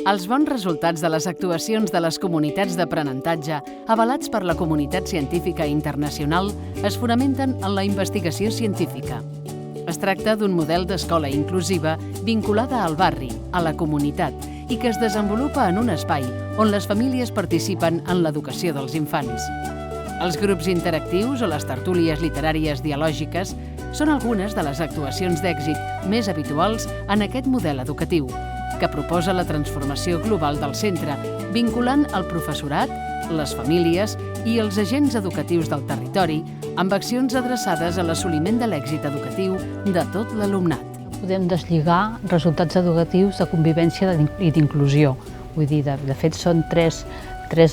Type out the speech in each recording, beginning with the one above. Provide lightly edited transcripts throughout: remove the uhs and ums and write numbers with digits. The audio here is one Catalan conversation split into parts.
Els bons resultats de les actuacions de les comunitats d'aprenentatge, avalats per la comunitat científica internacional, es fonamenten en la investigació científica. Es tracta d'un model d'escola inclusiva vinculada al barri, a la comunitat, i que es desenvolupa en un espai on les famílies participen en l'educació dels infants. Els grups interactius o les tertúlies literàries dialògiques són algunes de les actuacions d'èxit més habituals en aquest model educatiu, que proposa la transformació global del centre, vinculant el professorat, les famílies i els agents educatius del territori amb accions adreçades a l'assoliment de l'èxit educatiu de tot l'alumnat. Podem deslligar resultats educatius de convivència i d'inclusió. Vull dir, de fet, són tres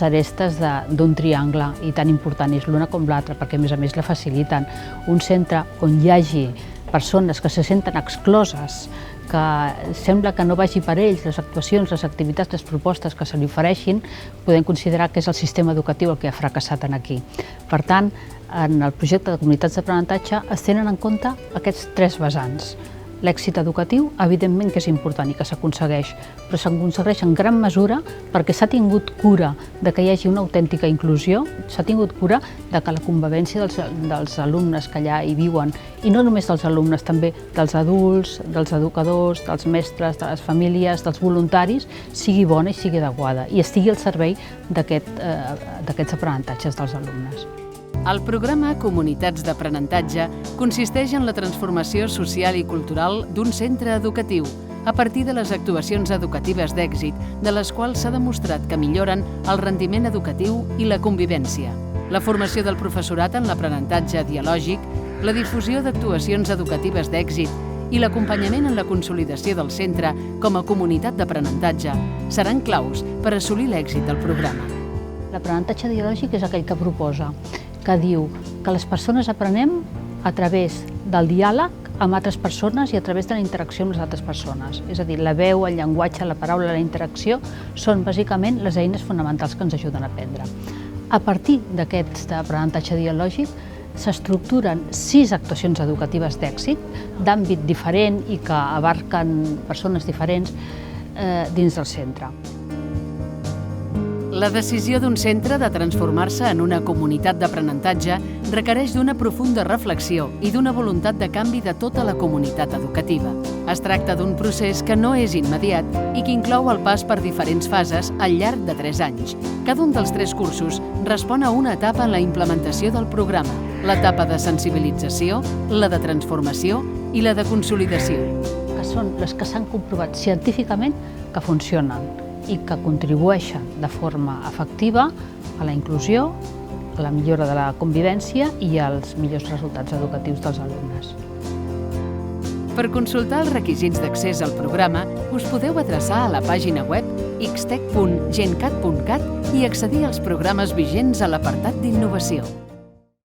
arestes d'un triangle i tan important és l'una com l'altra, perquè a més la faciliten. Un centre on hi hagi persones que se senten excloses, que sembla que no vagi per ells les actuacions, les activitats, les propostes que se li ofereixin, podem considerar que és el sistema educatiu el que ha fracassat aquí. Per tant, en el projecte de comunitats d'aprenentatge es tenen en compte aquests tres vessants. L'èxit educatiu, evidentment que és important i que s'aconsegueix, però s'aconsegueix en gran mesura perquè s'ha tingut cura de que hi hagi una autèntica inclusió, s'ha tingut cura de que la convivència dels alumnes que allà hi viuen, i no només dels alumnes, també dels adults, dels educadors, dels mestres, de les famílies, dels voluntaris, sigui bona i sigui adequada i estigui al servei d'aquests aprenentatges dels alumnes. El programa Comunitats d'Aprenentatge consisteix en la transformació social i cultural d'un centre educatiu a partir de les actuacions educatives d'èxit, de les quals s'ha demostrat que milloren el rendiment educatiu i la convivència, la formació del professorat en l'aprenentatge dialògic, la difusió d'actuacions educatives d'èxit i l'acompanyament en la consolidació del centre com a comunitat d'aprenentatge seran claus per assolir l'èxit del programa. L'aprenentatge dialògic és aquell que proposa, que diu que les persones aprenem a través del diàleg amb altres persones i a través de la interacció amb les altres persones. És a dir, la veu, el llenguatge, la paraula, la interacció són bàsicament les eines fonamentals que ens ajuden a aprendre. A partir d'aquest aprenentatge dialògic s'estructuren 6 actuacions educatives d'èxit d'àmbit diferent i que abarquen persones diferents dins del centre. La decisió d'un centre de transformar-se en una comunitat d'aprenentatge requereix d'una profunda reflexió i d'una voluntat de canvi de tota la comunitat educativa. Es tracta d'un procés que no és immediat i que inclou el pas per diferents fases al llarg de 3 anys. Cada un dels 3 cursos respon a una etapa en la implementació del programa, l'etapa de sensibilització, la de transformació i la de consolidació. Que són les que s'han comprovat científicament que funcionen i que contribueixen de forma efectiva a la inclusió, a la millora de la convivència i als millors resultats educatius dels alumnes. Per consultar els requisits d'accés al programa, us podeu adreçar a la pàgina web xtec.gencat.cat i accedir als programes vigents a l'apartat d'innovació.